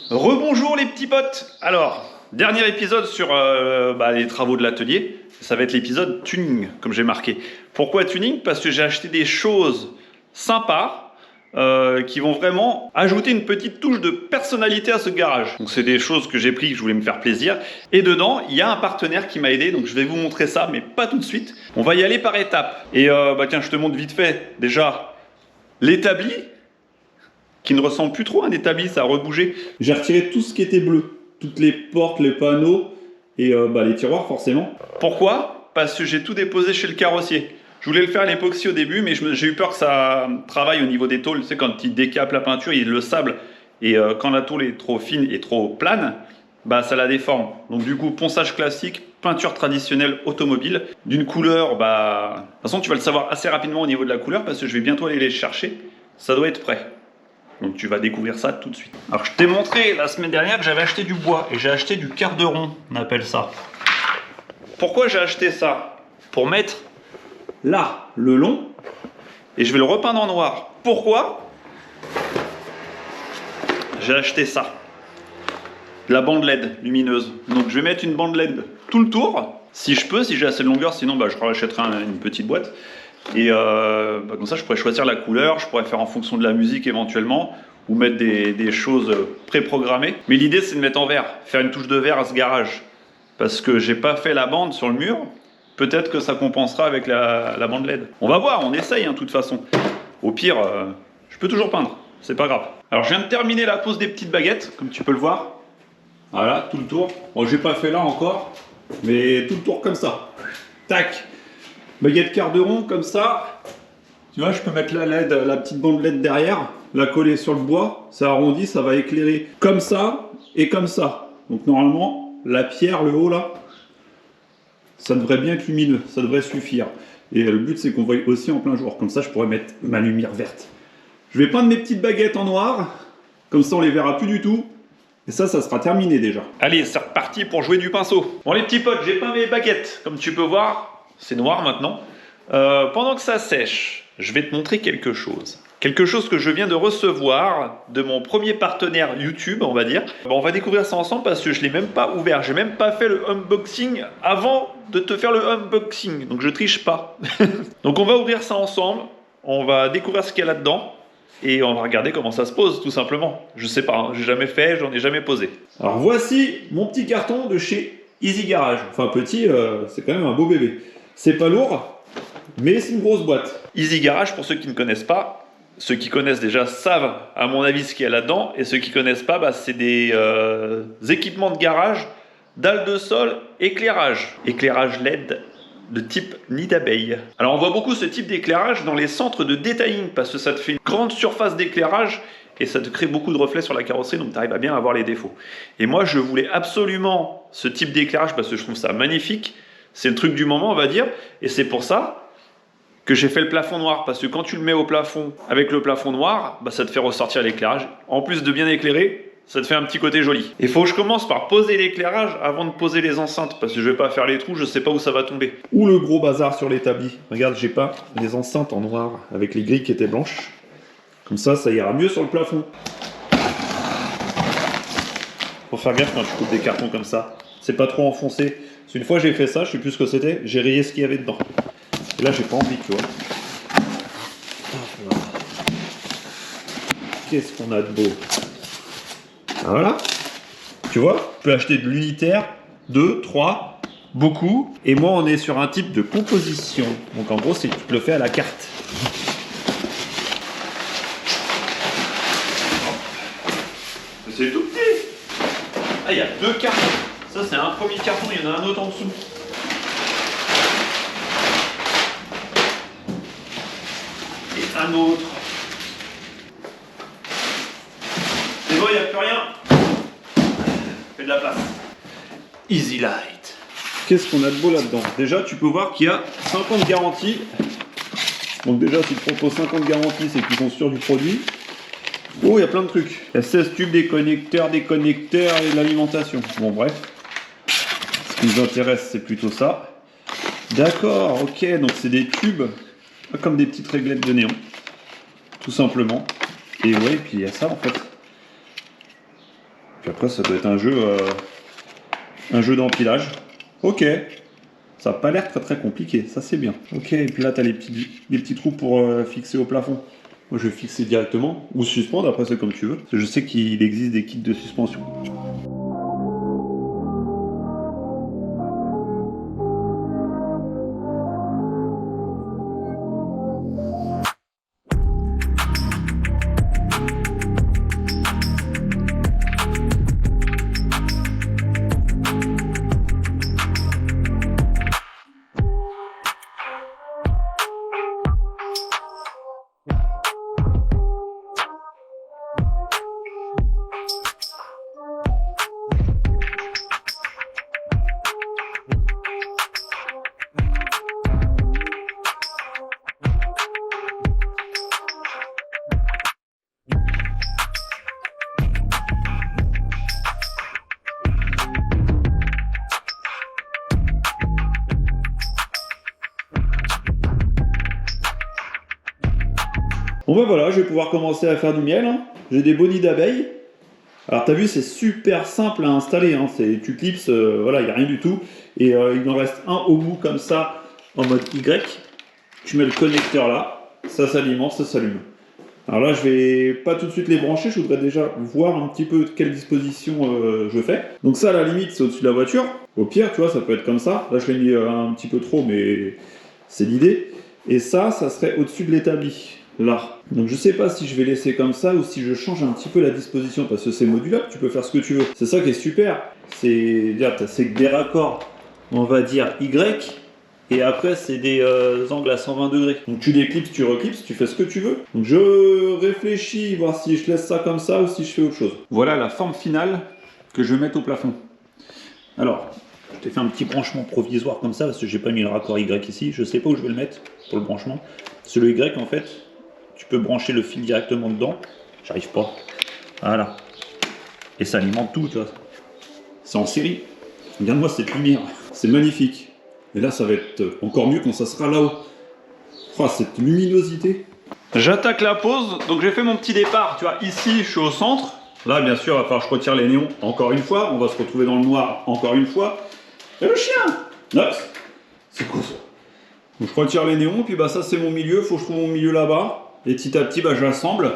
Rebonjour les petits potes. Alors, dernier épisode sur les travaux de l'atelier. Ça va être l'épisode tuning, comme j'ai marqué. Pourquoi tuning? Parce que j'ai acheté des choses sympas qui vont vraiment ajouter une petite touche de personnalité à ce garage. Donc c'est des choses que j'ai pris, que je voulais me faire plaisir. Et dedans, il y a un partenaire qui m'a aidé, donc je vais vous montrer ça, mais pas tout de suite. On va y aller par étapes. Et tiens, je te montre vite fait déjà l'établi, qui ne ressemble plus trop à un établi, ça a rebougé. J'ai retiré tout ce qui était bleu, toutes les portes, les panneaux et les tiroirs forcément. Pourquoi? Parce que j'ai tout déposé chez le carrossier. Je voulais le faire à l'époxy au début, mais j'ai eu peur que ça travaille au niveau des tôles. Tu sais, quand il décape la peinture, il le sable. Et quand la tôle est trop fine et trop plane, ça la déforme. Donc du coup, ponçage classique, peinture traditionnelle automobile, d'une couleur, de toute façon tu vas le savoir assez rapidement au niveau de la couleur, parce que je vais bientôt aller les chercher. Ça doit être prêt. Donc tu vas découvrir ça tout de suite. Alors je t'ai montré la semaine dernière que j'avais acheté du bois, et j'ai acheté du quart de rond, on appelle ça. Pourquoi j'ai acheté ça? Pour mettre là le long, et je vais le repeindre en noir. Pourquoi? J'ai acheté ça, de la bande LED lumineuse. Donc je vais mettre une bande LED tout le tour, si je peux, si j'ai assez de longueur, sinon je rachèterai une petite boîte. Et comme ça je pourrais choisir la couleur, je pourrais faire en fonction de la musique éventuellement, ou mettre des choses préprogrammées. Mais l'idée c'est de mettre en vert, faire une touche de vert à ce garage. Parce que j'ai pas fait la bande sur le mur, peut-être que ça compensera avec la bande LED. On va voir, on essaye de toute façon. Au pire, je peux toujours peindre, c'est pas grave. Alors je viens de terminer la pose des petites baguettes, comme tu peux le voir. Voilà, tout le tour. Bon, j'ai pas fait là encore, mais tout le tour comme ça. Tac. Baguette quart de rond comme ça. Tu vois, je peux mettre la LED, la petite bande LED derrière, la coller sur le bois, ça arrondit, ça va éclairer comme ça et comme ça. Donc normalement, la pierre, le haut là, ça devrait bien être lumineux, ça devrait suffire. Et le but c'est qu'on voit aussi en plein jour, comme ça je pourrais mettre ma lumière verte. Je vais peindre mes petites baguettes en noir, comme ça on les verra plus du tout. Et ça sera terminé déjà. Allez, c'est reparti pour jouer du pinceau. Bon les petits potes, j'ai peint mes baguettes, comme tu peux voir. C'est noir maintenant. Pendant que ça sèche, je vais te montrer quelque chose. Quelque chose que je viens de recevoir de mon premier partenaire YouTube, on va dire. On va découvrir ça ensemble parce que je ne l'ai même pas ouvert. J'ai même pas fait le unboxing avant de te faire le unboxing. Donc je triche pas. Donc on va ouvrir ça ensemble. On va découvrir ce qu'il y a là-dedans. Et on va regarder comment ça se pose, tout simplement. Je sais pas, hein, j'ai jamais fait, j'en ai jamais posé. Alors voici mon petit carton de chez Easy Garage. Enfin petit, c'est quand même un beau bébé. C'est pas lourd, mais c'est une grosse boîte. Easy Garage, pour ceux qui ne connaissent pas, ceux qui connaissent déjà savent, à mon avis, ce qu'il y a là-dedans. Et ceux qui ne connaissent pas, c'est des équipements de garage, dalles de sol, éclairage. Éclairage LED de type nid d'abeille. Alors on voit beaucoup ce type d'éclairage dans les centres de detailing, parce que ça te fait une grande surface d'éclairage et ça te crée beaucoup de reflets sur la carrosserie, donc tu arrives à bien avoir les défauts. Et moi, je voulais absolument ce type d'éclairage parce que je trouve ça magnifique. C'est le truc du moment, on va dire, et c'est pour ça que j'ai fait le plafond noir, parce que quand tu le mets au plafond avec le plafond noir, ça te fait ressortir l'éclairage. En plus de bien éclairer, ça te fait un petit côté joli. Il faut que je commence par poser l'éclairage avant de poser les enceintes, parce que je vais pas faire les trous, je sais pas où ça va tomber. Ou le gros bazar sur l'établi. Regarde, j'ai pas les enceintes en noir avec les grilles qui étaient blanches. Comme ça ira mieux sur le plafond. Faut faire gaffe quand tu coupes des cartons comme ça. C'est pas trop enfoncé. Une fois j'ai fait ça, je sais plus ce que c'était, j'ai rayé ce qu'il y avait dedans. Et là j'ai pas envie, tu vois. Qu'est-ce qu'on a de beau. Voilà. Tu vois, tu peux acheter de l'unitaire, 2, 3, beaucoup. Et moi on est sur un type de composition. Donc en gros c'est tu te le fais à la carte. C'est tout petit. Ah, il y a 2 cartons. Ça, c'est un premier carton, il y en a un autre en dessous. Et un autre. C'est bon, il n'y a plus rien. Fais de la place. Easy Light. Qu'est-ce qu'on a de beau là-dedans? Déjà, tu peux voir qu'il y a 5 ans de garantie. Donc déjà, si tu proposes 5 ans de garantie, c'est qu'ils sont sûrs du produit. Oh, il y a plein de trucs. Il y a 16 tubes, des connecteurs et de l'alimentation. Bon, bref. Ce qui nous intéresse, c'est plutôt ça. D'accord, ok. Donc, c'est des tubes, comme des petites réglettes de néon. Tout simplement. Et ouais, puis il y a ça, en fait. Puis après, ça doit être un jeu d'empilage. Ok. Ça n'a pas l'air très compliqué, ça c'est bien. Ok, et puis là, tu as les petits trous pour fixer au plafond. Moi, je vais fixer directement, ou suspendre, après c'est comme tu veux. Je sais qu'il existe des kits de suspension. Bon ben voilà, je vais pouvoir commencer à faire du miel. Hein. J'ai des beaux nids d'abeilles. Alors t'as vu, c'est super simple à installer. Hein. Tu clipses, voilà, il n'y a rien du tout. Et il en reste un au bout comme ça, en mode Y. Tu mets le connecteur là, ça s'alimente, ça s'allume. Alors là, je vais pas tout de suite les brancher, je voudrais déjà voir un petit peu quelle disposition je fais. Donc ça, à la limite, c'est au-dessus de la voiture. Au pire, tu vois, ça peut être comme ça. Là, je l'ai mis un petit peu trop, mais c'est l'idée. Et ça serait au-dessus de l'établi. Là. Donc je sais pas si je vais laisser comme ça ou si je change un petit peu la disposition parce que c'est modulable, tu peux faire ce que tu veux. C'est ça qui est super. C'est des raccords, on va dire Y, et après c'est des angles à 120 degrés. Donc tu déclipses, tu reclipses, tu fais ce que tu veux. Donc je réfléchis, voir si je laisse ça comme ça ou si je fais autre chose. Voilà la forme finale que je vais mettre au plafond. Alors, je t'ai fait un petit branchement provisoire comme ça parce que j'ai pas mis le raccord Y ici. Je sais pas où je vais le mettre pour le branchement. C'est le Y en fait. Tu peux brancher le fil directement dedans. J'arrive pas. Voilà. Et ça alimente tout, tu vois. C'est en série. Regarde-moi cette lumière. C'est magnifique. Et là, ça va être encore mieux quand ça sera là-haut. Oh, cette luminosité. J'attaque la pause. Donc, j'ai fait mon petit départ. Tu vois, ici, je suis au centre. Là, bien sûr, il va falloir que je retire les néons encore une fois. On va se retrouver dans le noir encore une fois. Et le chien Nox. C'est quoi ça? Donc, je retire les néons. Puis, bah, ça, c'est mon milieu. Faut que je trouve mon milieu là-bas. Et petit à petit, bah, je l'assemble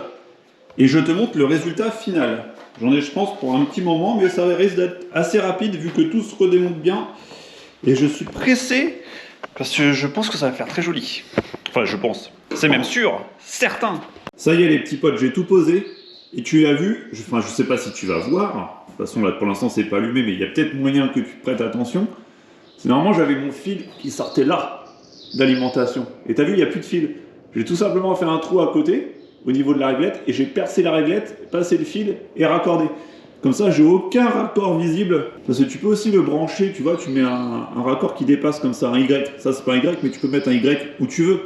et je te montre le résultat final. J'en ai, je pense, pour un petit moment, mais ça risque d'être assez rapide vu que tout se redémonte bien. Et je suis pressé parce que je pense que ça va faire très joli. Enfin, je pense. C'est même sûr, certain. Ça y est, les petits potes, j'ai tout posé. Et tu as vu, enfin, je sais pas si tu vas voir. De toute façon, là, pour l'instant, c'est pas allumé, mais il y a peut-être moyen que tu prêtes attention. C'est normalement, j'avais mon fil qui sortait là d'alimentation. Et t'as vu, il n'y a plus de fil. J'ai tout simplement fait un trou à côté, au niveau de la réglette, et j'ai percé la réglette, passé le fil et raccordé. Comme ça, j'ai aucun raccord visible. Parce que tu peux aussi le brancher, tu vois, tu mets un raccord qui dépasse comme ça, un Y. Ça, c'est pas un Y, mais tu peux mettre un Y où tu veux.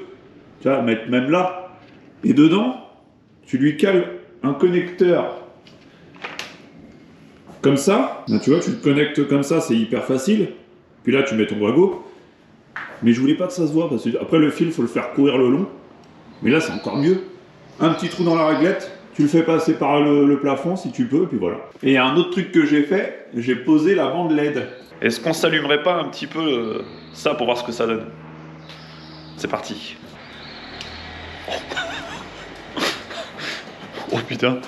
Tu vois, mettre même là. Et dedans, tu lui cales un connecteur. Comme ça. Là, tu vois, tu le connectes comme ça, c'est hyper facile. Puis là, tu mets ton wago. Mais je voulais pas que ça se voit, parce que après le fil, il faut le faire courir le long. Mais là, c'est encore mieux. Un petit trou dans la réglette, tu le fais passer par le plafond si tu peux, et puis voilà. Et un autre truc que j'ai fait, j'ai posé la bande LED. Est-ce qu'on s'allumerait pas un petit peu ça pour voir ce que ça donne? C'est parti. Oh putain.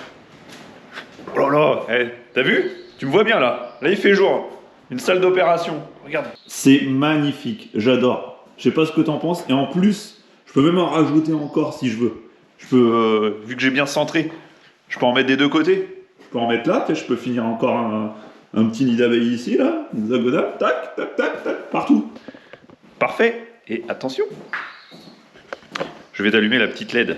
Oh là là, hey, t'as vu? Tu me vois bien là. Là, il fait jour. Une salle d'opération. Regarde. C'est magnifique, j'adore. Je sais pas ce que t'en penses, et en plus, je peux même en rajouter encore si je veux. Je peux, vu que j'ai bien centré, je peux en mettre des deux côtés. Je peux en mettre là, je peux finir encore un petit nid d'abeilles ici, là, hexagonal, tac, tac, tac, tac, partout. Parfait. Et attention, je vais t'allumer la petite LED.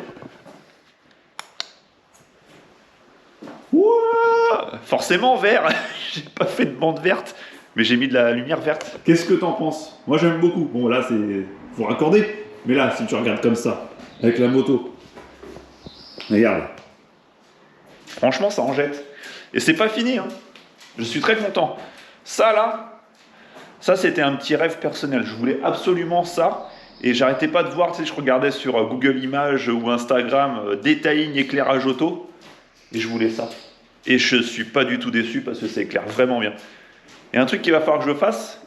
Ouah, forcément vert. J'ai pas fait de bande verte, mais j'ai mis de la lumière verte. Qu'est-ce que t'en penses? Moi j'aime beaucoup. Bon là c'est, faut raccorder. Mais là si tu regardes comme ça, avec la moto, regarde. Franchement ça en jette. Et c'est pas fini hein. Je suis très content. Ça là, ça c'était un petit rêve personnel. Je voulais absolument ça. Et j'arrêtais pas de voir, tu sais, je regardais sur Google Images ou Instagram, détailling éclairage auto. Et je voulais ça. Et je suis pas du tout déçu parce que ça éclaire vraiment bien. Et un truc qu'il va falloir que je fasse,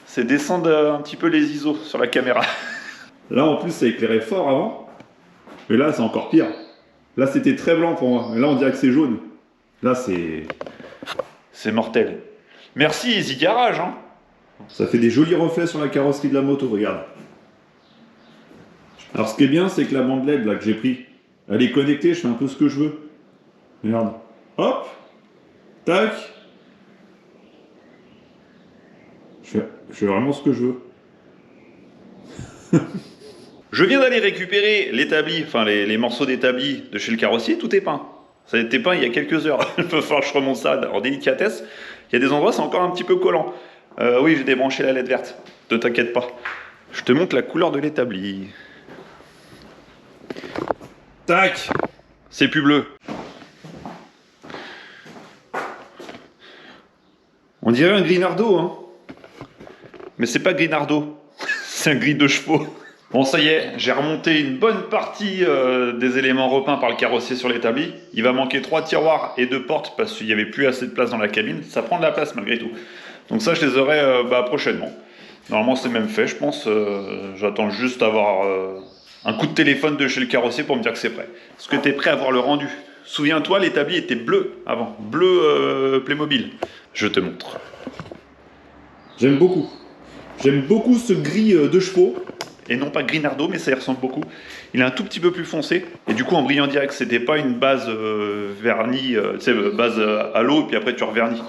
c'est descendre un petit peu les ISO sur la caméra. Là en plus ça éclairait fort avant. Mais là c'est encore pire. Là c'était très blanc pour moi. Mais là on dirait que c'est jaune. Là c'est mortel. Merci Easy Garage hein. Ça fait des jolis reflets sur la carrosserie de la moto, regarde. Alors ce qui est bien, c'est que la bande LED là que j'ai pris, elle est connectée, je fais un peu ce que je veux. Regarde. Hop. Tac. Je fais vraiment ce que je veux. Je viens d'aller récupérer l'établi, enfin les morceaux d'établi de chez le carrossier, tout est peint. Ça a été peint il y a quelques heures. Il va falloir que je remonte ça en délicatesse. Il y a des endroits, c'est encore un petit peu collant. Oui, j'ai débranché la LED verte. Ne t'inquiète pas. Je te montre la couleur de l'établi. Tac. C'est plus bleu. On dirait un Grinardo, hein. Mais c'est pas Grinardo. C'est un gris de chevaux. Bon, ça y est, j'ai remonté une bonne partie des éléments repeints par le carrossier sur l'établi. Il va manquer 3 tiroirs et 2 portes parce qu'il n'y avait plus assez de place dans la cabine. Ça prend de la place malgré tout. Donc ça, je les aurai prochainement. Normalement, c'est même fait, je pense. J'attends juste d'avoir un coup de téléphone de chez le carrossier pour me dire que c'est prêt. Est-ce que tu es prêt à voir le rendu? Souviens-toi, l'établi était bleu avant. Bleu Playmobil. Je te montre. J'aime beaucoup. J'aime beaucoup ce gris de chevaux. Et non pas Grinardo, mais ça y ressemble beaucoup. Il est un tout petit peu plus foncé. Et du coup, en brillant direct, c'était pas une base vernie, tu sais, base à l'eau, et puis après tu revernis.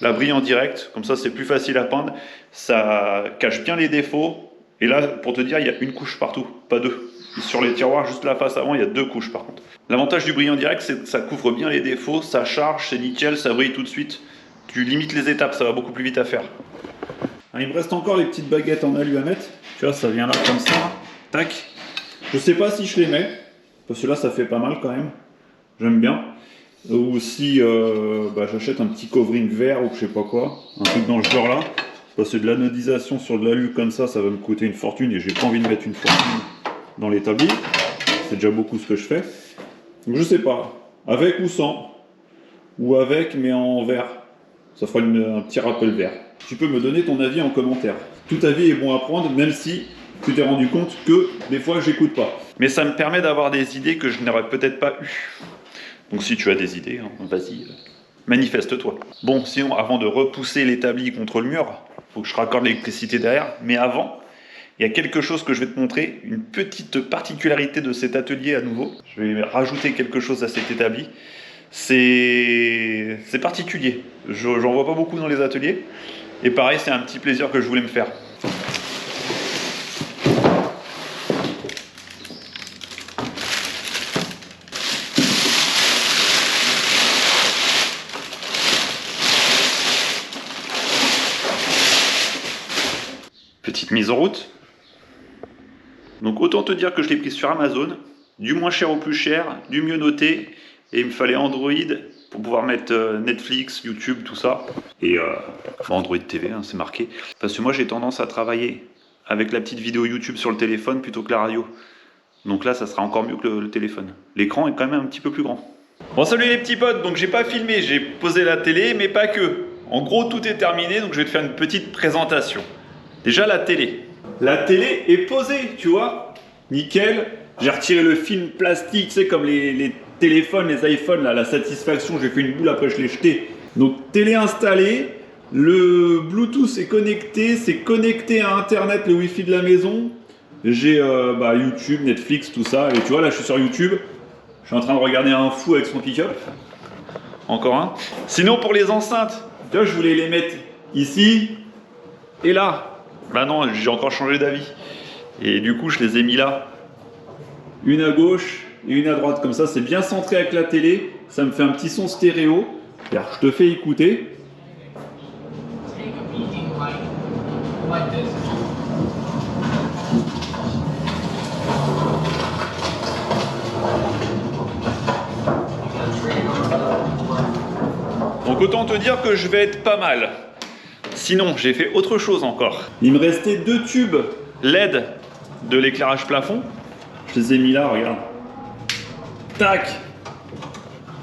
Là, brillant direct, comme ça c'est plus facile à peindre. Ça cache bien les défauts. Et là, pour te dire, il y a une couche partout, pas deux. Et sur les tiroirs, juste la face avant, il y a 2 couches par contre. L'avantage du brillant direct, c'est que ça couvre bien les défauts, ça charge, c'est nickel, ça brille tout de suite. Tu limites les étapes, ça va beaucoup plus vite à faire. Ah, il me reste encore les petites baguettes en alu à mettre. Tu vois, ça vient là comme ça. Tac. Je sais pas si je les mets, parce que là, ça fait pas mal quand même. J'aime bien. Ou si j'achète un petit covering vert ou je sais pas quoi. Un truc dans ce genre là. Parce que de l'anodisation sur de l'alu comme ça va me coûter une fortune et j'ai pas envie de mettre une fortune dans l'établi. C'est déjà beaucoup ce que je fais. Donc je sais pas. Avec ou sans. Ou avec mais en vert. Ça fera un petit rappel vert. Tu peux me donner ton avis en commentaire. Tout avis est bon à prendre, même si tu t'es rendu compte que des fois j'écoute pas. Mais ça me permet d'avoir des idées que je n'aurais peut-être pas eues. Donc si tu as des idées, hein, vas-y, manifeste-toi. Bon, sinon avant de repousser l'établi contre le mur, faut que je raccorde l'électricité derrière. Mais avant, il y a quelque chose que je vais te montrer, une petite particularité de cet atelier à nouveau. Je vais rajouter quelque chose à cet établi. C'est particulier. J'en vois pas beaucoup dans les ateliers. Et pareil, c'est un petit plaisir que je voulais me faire. Petite mise en route. Donc autant te dire que je l'ai prise sur Amazon, du moins cher au plus cher, du mieux noté, et il me fallait Android pour pouvoir mettre Netflix, YouTube, tout ça. Et Android TV, hein, c'est marqué. Parce que moi j'ai tendance à travailler avec la petite vidéo YouTube sur le téléphone plutôt que la radio. Donc là ça sera encore mieux que le téléphone. L'écran est quand même un petit peu plus grand. Bon salut les petits potes, donc j'ai pas filmé, j'ai posé la télé, mais pas que. En gros tout est terminé, donc je vais te faire une petite présentation. Déjà la télé. La télé est posée, tu vois. Nickel. J'ai retiré le film plastique, tu sais, comme les téléphones, les iPhones, là, la satisfaction, j'ai fait une boule, après je l'ai jeté. Donc télé installée, le Bluetooth est connecté, c'est connecté à Internet, le Wi-Fi de la maison. J'ai YouTube, Netflix, tout ça. Et tu vois, là je suis sur YouTube, je suis en train de regarder un fou avec son pick-up. Encore un. Sinon pour les enceintes, tu vois, je voulais les mettre ici et là. Bah non, j'ai encore changé d'avis. Et du coup, je les ai mis là. Une à gauche et une à droite. Comme ça, c'est bien centré avec la télé. Ça me fait un petit son stéréo. Alors, je te fais écouter. Donc, autant te dire que je vais être pas mal. Sinon, j'ai fait autre chose encore. Il me restait 2 tubes LED de l'éclairage plafond. Je les ai mis là, regarde. Tac.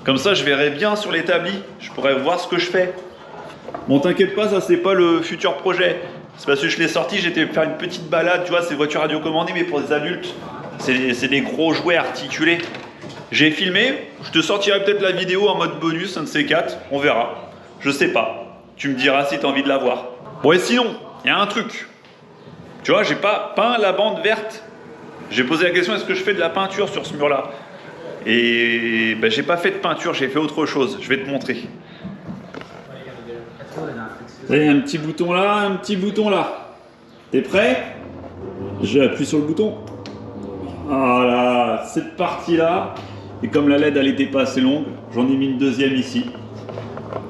Comme ça, je verrai bien sur l'établi. Je pourrais voir ce que je fais. Bon, t'inquiète pas, ça c'est pas le futur projet. C'est parce que je l'ai sorti, j'étais faire une petite balade, tu vois, c'est voiture radiocommandée, mais pour des adultes. C'est des gros jouets articulés. J'ai filmé, je te sortirai peut-être la vidéo en mode bonus, un de ces quatre, on verra. Je sais pas. Tu me diras si t'as envie de la voir. Bon, et sinon, il y a un truc. Tu vois, j'ai pas peint la bande verte. J'ai posé la question, est-ce que je fais de la peinture sur ce mur-là? Et ben, j'ai pas fait de peinture, j'ai fait autre chose. Je vais te montrer. Il y a un petit bouton là, un petit bouton là. T'es prêt? J'appuie sur le bouton. Voilà, cette partie-là. Et comme la LED elle était pas assez longue, j'en ai mis une deuxième ici.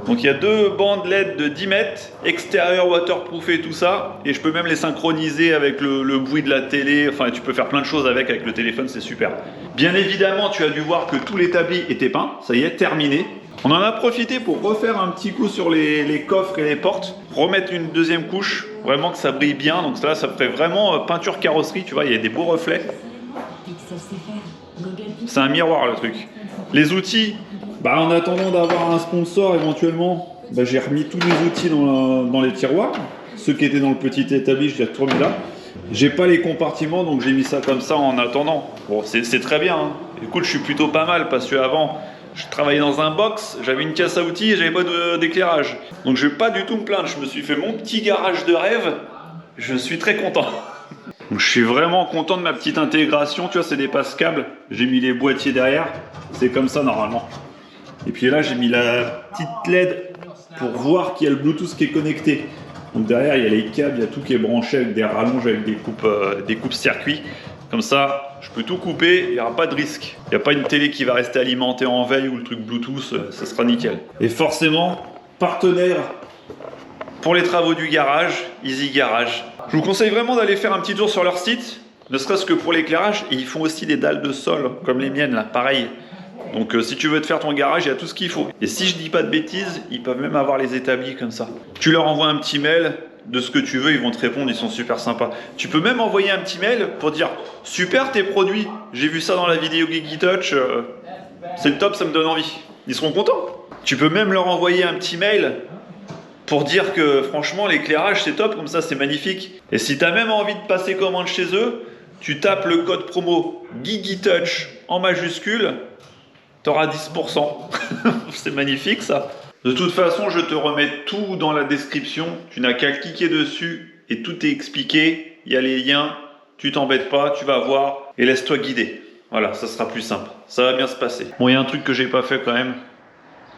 Donc il y a deux bandes LED de 10 mètres, extérieur, waterproof et tout ça. Et je peux même les synchroniser avec le bruit de la télé. Enfin, tu peux faire plein de choses avec le téléphone, c'est super. Bien évidemment, tu as dû voir que tout l'établi était peint. Ça y est, terminé. On en a profité pour refaire un petit coup sur les coffres et les portes. Remettre une deuxième couche, vraiment que ça brille bien. Donc là, ça fait vraiment peinture carrosserie, tu vois, il y a des beaux reflets. C'est un miroir le truc. Les outils, bah, en attendant d'avoir un sponsor éventuellement, bah, j'ai remis tous les outils dans les tiroirs. Ceux qui étaient dans le petit établi, je les ai retournés là. J'ai pas les compartiments, donc j'ai mis ça comme ça en attendant. Bon, c'est très bien. Hein. Écoute, je suis plutôt pas mal parce que avant, je travaillais dans un box, j'avais une caisse à outils et j'avais pas d'éclairage. Donc je vais pas du tout me plaindre. Je me suis fait mon petit garage de rêve. Je suis très content. Donc, je suis vraiment content de ma petite intégration. Tu vois, c'est des passe-câbles. J'ai mis les boîtiers derrière. C'est comme ça normalement. Et puis là, j'ai mis la petite LED pour voir qu'il y a le Bluetooth qui est connecté. Donc derrière, il y a les câbles, il y a tout qui est branché avec des rallonges, avec des coupes circuits. Comme ça, je peux tout couper, il n'y aura pas de risque. Il n'y a pas une télé qui va rester alimentée en veille ou le truc Bluetooth, ça sera nickel. Et forcément, partenaire pour les travaux du garage, Easy Garage. Je vous conseille vraiment d'aller faire un petit tour sur leur site, ne serait-ce que pour l'éclairage. Et ils font aussi des dalles de sol, comme les miennes là, pareil. Donc si tu veux te faire ton garage, il y a tout ce qu'il faut. Et si je dis pas de bêtises, ils peuvent même avoir les établis comme ça. Tu leur envoies un petit mail de ce que tu veux, ils vont te répondre, ils sont super sympas. Tu peux même envoyer un petit mail pour dire « Super tes produits, j'ai vu ça dans la vidéo Geeky Touch, c'est le top, ça me donne envie. » Ils seront contents. Tu peux même leur envoyer un petit mail pour dire que franchement l'éclairage c'est top, comme ça c'est magnifique. Et si tu as même envie de passer commande chez eux, tu tapes le code promo Geeky Touch en majuscule, tu auras 10%. C'est magnifique ça. De toute façon, je te remets tout dans la description. Tu n'as qu'à cliquer dessus et tout est expliqué. Il y a les liens. Tu t'embêtes pas, tu vas voir et laisse-toi guider. Voilà, ça sera plus simple. Ça va bien se passer. Bon, il y a un truc que j'ai pas fait quand même.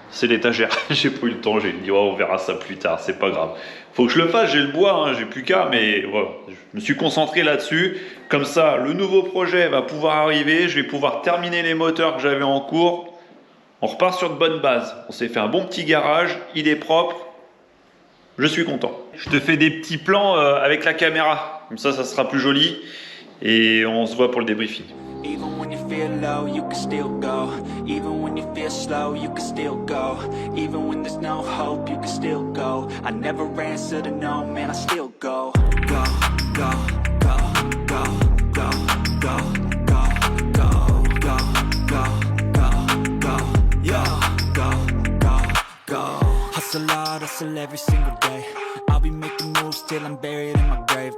C'est l'étagère. J'ai pas eu le temps. J'ai dit, oh, on verra ça plus tard. C'est pas grave. Faut que je le fasse. J'ai le bois. Hein, j'ai plus qu'à. Mais voilà, je me suis concentré là-dessus. Comme ça, le nouveau projet va pouvoir arriver. Je vais pouvoir terminer les moteurs que j'avais en cours. On repart sur de bonnes bases. On s'est fait un bon petit garage, il est propre. Je suis content. Je te fais des petits plans avec la caméra. Comme ça, ça sera plus joli. Et on se voit pour le débriefing. Even when you feel low, you can still go. Even when you feel slow, you can still go. Even when there's no hope, you can still go. I never answer to no, man, I still go. Go, go, go, go, go, go, go, go, go, go, go, go, go. Hustle hard, hustle every single day. I'll be making moves till I'm buried in my grave.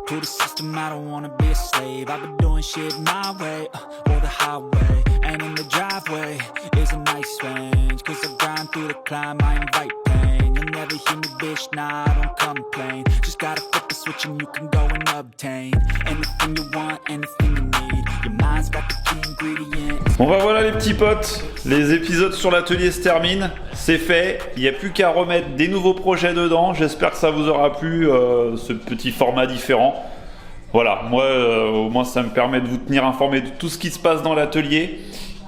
To the system, I don't wanna be a slave. I've been doing shit my way, or the highway. And in the driveway is a nice range. Cause I grind through the climb, I invite pain. You'll never hear me, bitch, nah, I don't complain. Just gotta flip the switch and you can go and obtain anything you want, anything you need. Your mind's got the key ingredient. Bon bah voilà les petits potes, les épisodes sur l'atelier se terminent, c'est fait, il n'y a plus qu'à remettre des nouveaux projets dedans, j'espère que ça vous aura plu, ce petit format différent. Voilà, moi au moins ça me permet de vous tenir informé de tout ce qui se passe dans l'atelier,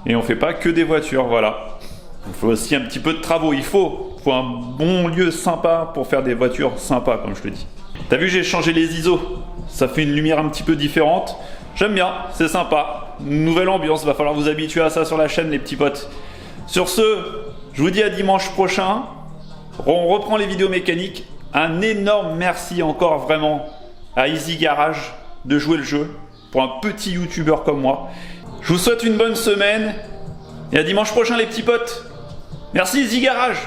et on fait pas que des voitures, voilà. Il faut aussi un petit peu de travaux, il faut un bon lieu sympa pour faire des voitures sympas comme je te dis. T'as vu, j'ai changé les ISO, ça fait une lumière un petit peu différente. J'aime bien, c'est sympa. Nouvelle ambiance, va falloir vous habituer à ça sur la chaîne les petits potes. Sur ce, je vous dis à dimanche prochain. On reprend les vidéos mécaniques. Un énorme merci encore vraiment à Easy Garage de jouer le jeu pour un petit youtubeur comme moi. Je vous souhaite une bonne semaine Et à dimanche prochain les petits potes. Merci Zigarage.